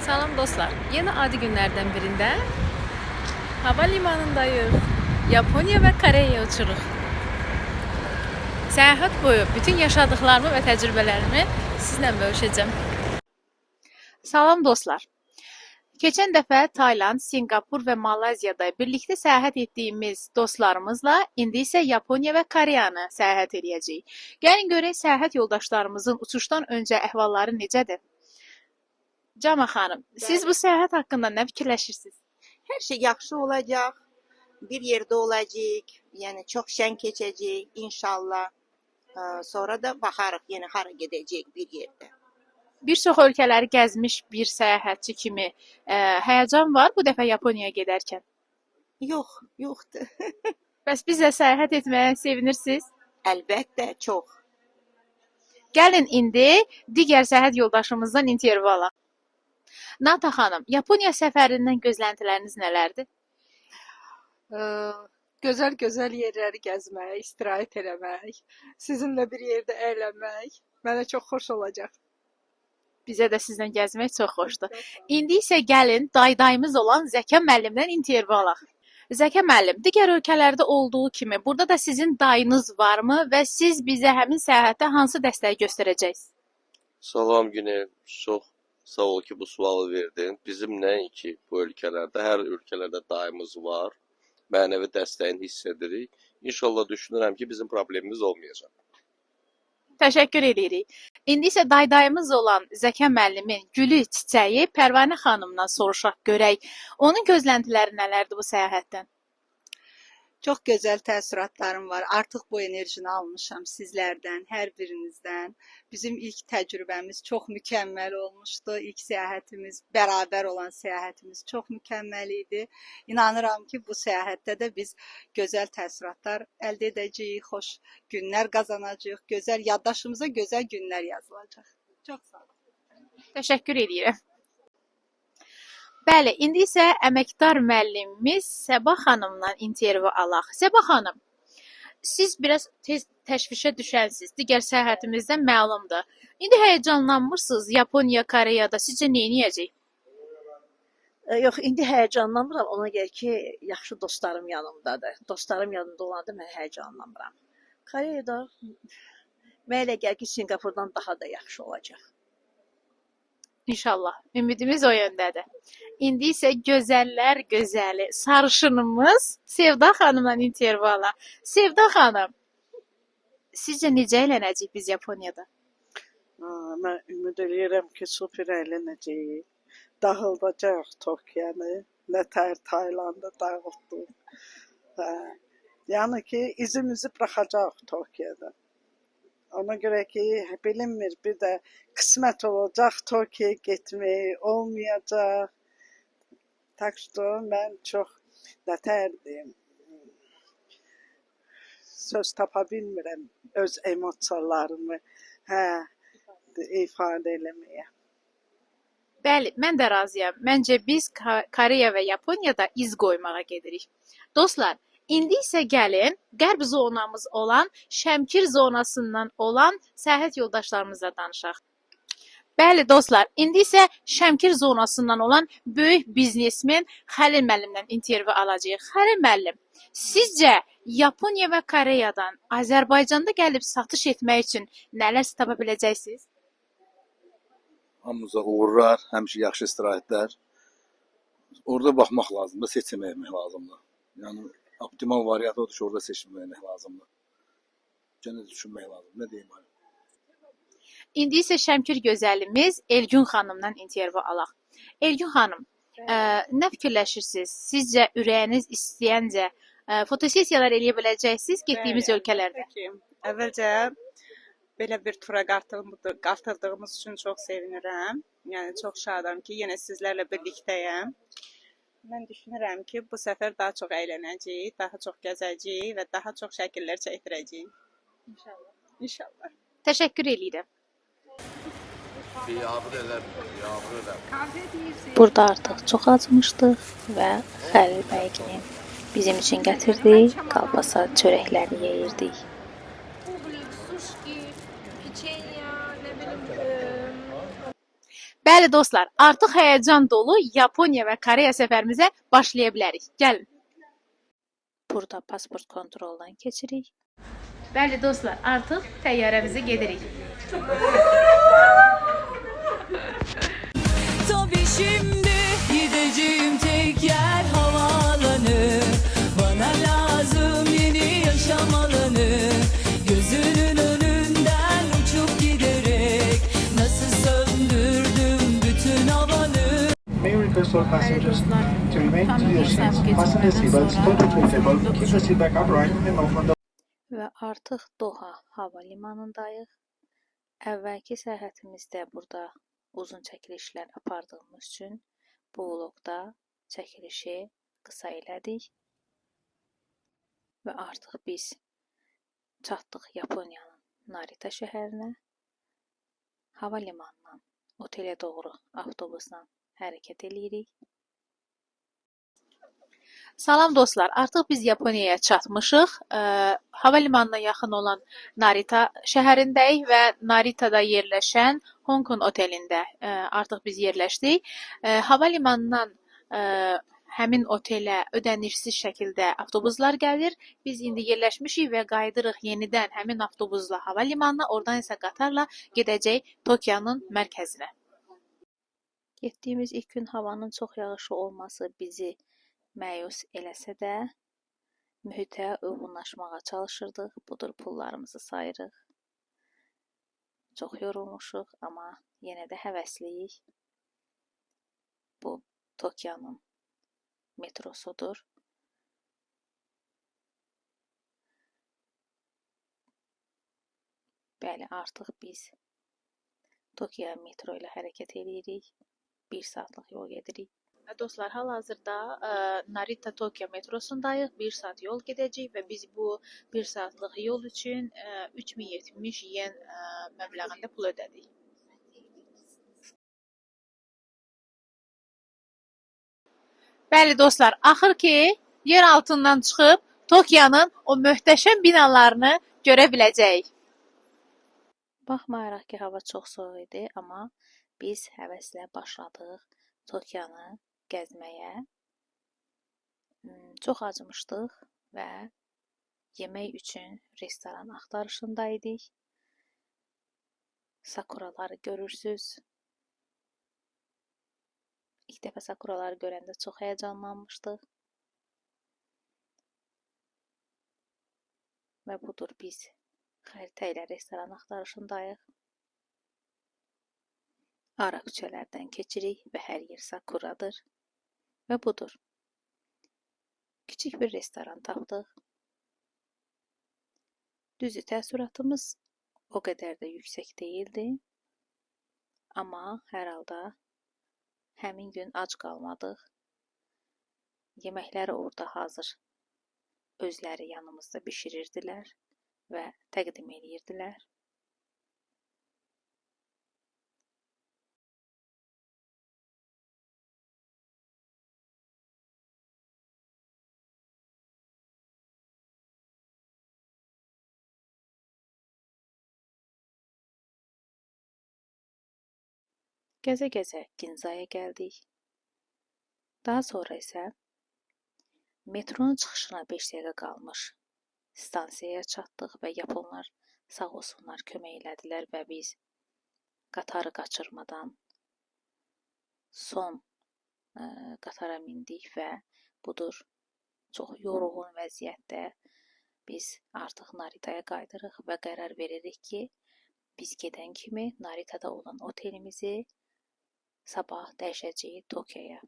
Salam dostlar. Yeni adi günlerden birinde havalimanındayız. Japonya ve Kore'ye uçuruq. Seyahat boyu bütün yaşadıklarımı ve tecrübelerimi sizle bölüşeceğim. Salam dostlar. Geçen dəfə Tayland, Singapur və Malayziyada birlikdə səyahət etdiyimiz dostlarımızla indi isə Yaponiya və Koreyanı səyahət edəcəyik. Gəlin görək səyahət yoldaşlarımızın uçuşdan öncə əhvalları necədir? Cama xanım, siz bu səyahət haqqında nə fikirləşirsiniz? Her şey yaxşı olacak. Bir yerde olacak. Yani çok şen geçecek inşallah. Sonra da bakarıq yine hara gidecek bir yerde. Bir çox ölkələri gəzmiş bir səyahətçi kimi həyəcan var bu dəfə Yaponiyaya gedərkən. Yok, yoktu. Bəs bizlə səyahət etməyə sevinirsiniz? Elbette çok. Gəlin indi digər səyahət yoldaşımızdan intervyu alaq. Nata xanım, Yaponiya səfərindən gözləntiləriniz nələrdir? Gözəl yerləri gəzmək, istirahət eləmək, sizinlə bir yerdə əylənmək mənə çox xoş olacaq. Bizə də sizlə gəzmək çox xoşdur. İndi isə gəlin daydayımız olan Zəkə müəllimdən intervyu alaq. Zəkə müəllim, digər ölkələrdə olduğu kimi burada da sizin dayınız varmı və siz bizə həmin səyahətdə hansı dəstəyi göstərəcəksiniz? Salam Günel, çox sağ ol ki bu sualı verdin. Bizim nəinki bu ölkələrdə, hər ölkələrdə dayımız var. Mənəvi dəstəyini hiss edirik. İnşallah düşünürəm ki bizim problemimiz olmayacaq. Təşəkkür edirik. İndi isə daydayımız olan Zəkə müəllimin gülü çiçəyi Pərvanə xanımdan soruşaq görək. Onun gözləntiləri nələrdir bu səyahətdən? Çox gözəl təəssüratlarım var. Artıq bu enerjini almışam sizlərdən, hər birinizdən. Bizim ilk təcrübəmiz çox mükəmməl olmuşdu. İlk səyahətimiz, bərabər olan səyahətimiz çox mükəmməl idi. İnanıram ki, bu səyahətdə də biz gözəl təəssüratlar əldə edəcəyik, xoş günlər qazanacağıq, gözəl yaddaşımıza gözəl günlər yazılacaq. Çox sağ olun. Təşəkkür edirəm. Bəli, indi isə əməkdar müəllimimiz Səba xanımdan intervyu alaq. Səba xanım, siz biraz tez təşvişə düşənsiniz. Digər səyahətimizdən məlumdur. İndi həyəcanlanmırsınız Yaponiya, Koreyada. Sizcə nə edəcək? Yox, indi həyəcanlanmıram. Ona görə ki, yaxşı dostlarım yanımdadır. Dostlarım yanımda olanda mən həyəcanlanmıram. Koreyada mənə elə gəlir ki, Singapurdan daha da yaxşı olacaq. İnşallah. Ümidimiz o yöndədir. İndi isə gözəllər gözəli sarışınımız Sevda xanımdan intervyu alaq. Sevda xanım, sizcə necə əylənəcəyik biz Yaponiyada? Mən ümid edirəm ki, super əylənəcəyik. Dağıldacaq Tokiyanı, nətər Taylandda dağıtdıq. Yəni ki, izimizi buraxacaq Tokiyada. Ona görə ki, bilinmir, bir də qismət olacaq Tokiyaya getmək, olmayacaq. Tak ki, mən çox nətərdim, söz tapa bilmirəm öz emosiyalarımı ifadə eləməyə. Bəli, mən də razıyam. Məncə biz Koreya və Yaponiyada iz qoymağa gedirik. Dostlar, İndi isə gəlin, qərb zonamız olan Şəmkir zonasından olan səyahət yoldaşlarımızla danışaq. Bəli dostlar, indi isə Şəmkir zonasından olan böyük biznesmen Xəlil müəllimdən intervyu alacağıq. Xəlil müəllim, sizcə Yaponiya və Koreyadan Azərbaycanda gəlib satış etmək üçün nələr tapa biləcəksiniz? Hamımıza uğurlar, həmişə yaxşı istirahətlər. Orada baxmaq lazımdır, seçim etmək lazımdır. Yəni optimal variantı odur ki, orada seçim vermək lazımdır. Gənə düşünmək lazımdır. Nə deyim? İndi isə Şəmkir gözəlimiz Elgün xanımdan intervyu alaq. Elgün xanım, nə fikirləşirsiniz? Sizcə ürəyiniz istəyəncə fotosessiyalar eləyə biləcəksiniz getdiyimiz ölkələrdə? Peki, əvvəlcə belə bir tura qatıldığımız üçün çox sevinirəm. Yəni çox şadam ki, yenə sizlərlə birlikdəyəm. Mən düşünürəm ki, bu səfər daha çox əylənəcəyik, daha çox gəzəcəyik və daha çox şəkillər çəkdirəcəyik. İnşallah. İnşallah. Təşəkkür edirəm. Burada artıq çox acmışdıq və Xəlil bəyginin bizim üçün gətirdiyi kalbasa çörəkləri yeyirdik. Bəli dostlar, artıq həyəcan dolu Yaponiya və Koreya səfərimizə başlaya bilərik. Gəlin. Burada pasport kontrolundan keçirik. Bəli dostlar, artıq təyyarəmizə gedirik. Tabii şimdi gideceğim tek yer havaalanı. Bana lazım yeni yaşam alanı. Gözünün önünden uçup giderek nasıl söndürdüm bütün havanı. May we request all passengers to remain Tam to your bir seats, saat fasten your geçirmeden seatbelts, sonra don't replace the dokuz keep the seat back upright and open the Və artıq Doha havalimanındayıq. Əvvəlki səyahətimizdə burada uzun çəkilişlər apardığımız üçün bu vlogda çəkilişi qısa elədik. Və artıq biz çatdıq Yaponiyanın Narita şəhərinə. Havalimanından otelə doğru avtobusla hərəkət eləyirik. Salam dostlar, artıq biz Yaponiyaya çatmışıq. Havalimanına yaxın olan Narita şəhərindəyik və Naritada yerləşən Hong Kong otelində artıq biz yerləşdik. Havalimanından həmin otelə ödənişsiz şəkildə avtobuslar gəlir. Biz indi yerləşmişik və qayıdırıq yenidən həmin avtobusla havalimanına, oradan isə qatarla gedəcək Tokionun mərkəzinə. Getdiyimiz ilk gün havanın çox yağışlı olması bizi məyus eləsə də mühitə uyğunlaşmağa çalışırdıq. Budur pullarımızı sayırıq. Çox yorulmuşuq, amma yenə də həvəsliyik. Bu Tokionun metrosudur. Bəli, artıq biz Tokyo metro ilə hərəkət edirik. 1 saatlıq yol gedirik. Dostlar, hal-hazırda Narita Tokyo metrosundayıq. 1 saat yol gedəcəyik və biz bu 1 saatlıq yol üçün 3070 yen məbləğində pul ödədik. Bəli dostlar, axır ki yer altından çıxıb Tokionun o möhtəşəm binalarını görə biləcəyik. Baxmayaraq ki, hava çox soyuq idi, amma biz həvəslə başladıq Tokionu gəzməyə. Çox acımışdıq və yemək üçün restoran axtarışında idik. Sakuraları görürsüz. İlk dəfə sakuraları görəndə çox həyəcanlanmışdıq. Və budur biz xəritə ilə restoran axtarışındayıq. Ara küçələrdən keçirik və hər yer sakuradır. Və budur. Kiçik bir restoran tapdıq. Düzü təəssüratımız o qədər də yüksək deyildi. Amma hər halda həmin gün ac qalmadıq. Yeməkləri orada hazır. Özləri yanımızda bişirirdilər və təqdim edirdilər. Gəzə-gəzə Ginzaya gəldik. Daha sonra isə metronun çıxışına 5 dəqiqə qalmış stansiyaya çatdıq və yaponlar sağ olsunlar kömək elədilər və biz qatarı qaçırmadan son qatara mindik və budur çox yorğun vəziyyətdə biz artıq Naritaya qayıdırıq və qərar veririk ki, biz gedən kimi Naritada olan otelimizi sabah dəyişəcəyik Tokyoya.